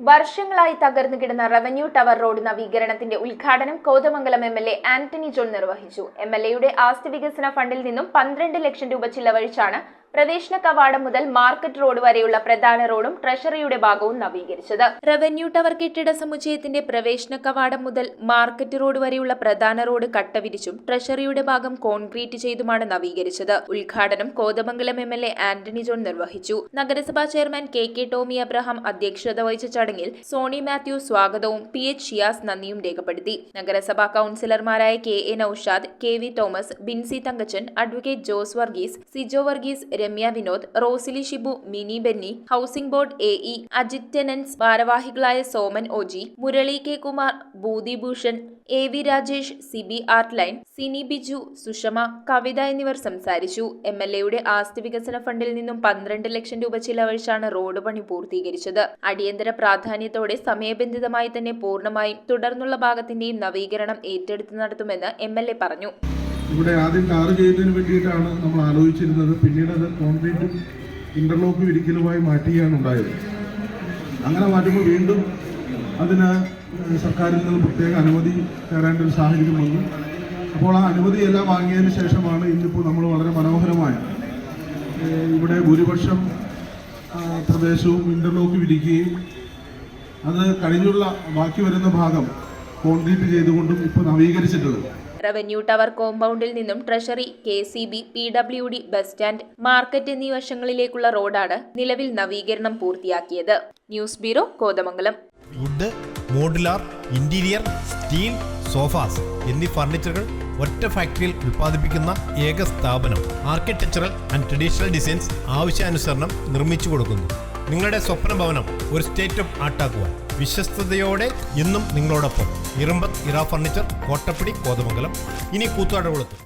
വർഷങ്ങളായി തകർന്നു കിടന്ന റവന്യൂ ടവർ റോഡ് നവീകരണത്തിന്റെ ഉദ്ഘാടനം കോതമംഗലം എംഎൽഎ ആന്റണി ജോൺ നിർവഹിച്ചു. എംഎൽഎയുടെ ആസ്തി വികസന ഫണ്ടിൽ നിന്നും 12 ലക്ഷം രൂപ ചിലവഴിച്ചാണ് പ്രവേശന കവാടം മുതൽ മാർക്കറ്റ് റോഡ് വരെയുള്ള പ്രധാന റോഡും ട്രഷറിയുടെ ഭാഗവും നവീകരിച്ചത്. റവന്യൂ ടവർ കെട്ടിട സമുച്ചയത്തിന്റെ പ്രവേശന കവാടം മുതൽ മാർക്കറ്റ് റോഡ് വരെയുള്ള പ്രധാന റോഡ് കട്ടവിരിച്ചും ട്രഷറിയുടെ ഭാഗം കോൺക്രീറ്റ് ചെയ്തുമാണ് നവീകരിച്ചത്. ഉദ്ഘാടനം കോതമംഗലം എംഎൽഎ ആന്റണി ജോൺ നിർവഹിച്ചു. നഗരസഭാ ചെയർമാൻ കെ ടോമി അബ്രഹാം അധ്യക്ഷത വഹിച്ച ചടങ്ങിൽ സോണി മാത്യു സ്വാഗതവും PH ഷിയാസ് നന്ദിയും രേഖപ്പെടുത്തി. നഗരസഭാ കൌൺസിലർമാരായ KA Noushad, KV Thomas, Binsy Thankachan, advocate Jose Varghese, Sijo Varghese, Ramya Vinod, Rosily Shibu, Mini Benny, housing board AE Ajith tenants, ഭാരവാഹികളായ Soman OG, Murali K Kumar, Bhutibhushan, AV Rajesh, CB art line, Sini Biju, Sushama, Kavitha എന്നിവർ സംസാരിച്ചു. MLAയുടെ ആസ്തി വികസന ഫണ്ടിൽ നിന്നും 12 ലക്ഷം രൂപ ചിലവഴിച്ചാണ് റോഡ് പണി പൂർത്തീകരിച്ചത്. അടിയന്തര പ്രാധാന്യത്തോടെ സമയബന്ധിതമായി തന്നെ പൂർണ്ണമായും തുടർന്നുള്ള ഭാഗത്തിന്റെയും നവീകരണം ഏറ്റെടുത്ത് നടത്തുമെന്ന് MLA പറഞ്ഞു. ഇവിടെ ആദ്യം ടാർ ചെയ്യുന്നതിന് വേണ്ടിയിട്ടാണ് നമ്മൾ ആലോചിച്ചിരുന്നത്. പിന്നീട് അത് കോൺക്രീറ്റും ഇന്റർലോക്കും ഇരിക്കലുമായി മാറ്റുകയാണ് ഉണ്ടായത്. അങ്ങനെ മാറ്റുമ്പോൾ വീണ്ടും അതിന് സർക്കാരിൽ നിന്ന് പ്രത്യേക അനുമതി തരേണ്ട ഒരു സാഹചര്യം വന്നു. അപ്പോൾ ആ അനുമതിയെല്ലാം വാങ്ങിയതിന് ശേഷമാണ് ഇന്നിപ്പോൾ നമ്മൾ വളരെ മനോഹരമായ ഇവിടെ ഭൂരിപക്ഷം പ്രദേശവും ഇന്റർലോക്ക് വിരിക്കുകയും അത് കഴിഞ്ഞുള്ള ബാക്കി വരുന്ന ഭാഗം കോൺക്രീറ്റ് ചെയ്തുകൊണ്ടും ഇപ്പോൾ നവീകരിച്ചിട്ടുള്ളത്. റവന്യൂ ടവർ കോമ്പൗണ്ടിൽ നിന്നും treasury, KCB, PWD, bus stand, market എന്നീ വശങ്ങളിലേക്കുള്ള റോഡാണ് നിലവിൽ നവീകരണം പൂർത്തിയാക്കിയത്. News bureau, Kothamangalam. Wood, modular, interior, steel, sofas എന്നീ ഫർണിച്ചറുകൾ ഒറ്റ ഫാക്ടറിയിൽ ഉൽപ്പാദിപ്പിക്കുന്ന ഏക സ്ഥാപനം. ആർക്കിടെക്ചറൽ ആൻഡ് ട്രഡീഷണൽ ഡിസൈൻസ് ആവശ്യാനുസരണം നിർമ്മിച്ചു കൊടുക്കുന്നു. നിങ്ങളുടെ സ്വപ്ന ഭവനം ഒരു സ്റ്റേറ്റ് ഓഫ് ആർട്ടാക്കുവാൻ വിശ്വസ്തയോടെ എന്നും നിങ്ങളോടൊപ്പം. ഇറമ്പത്ത് ഇറ ഫർണിച്ചർ, കോട്ടപ്പടി, കോതമംഗലം. ഇനി കൂത്താട്ടുകുളത്ത്.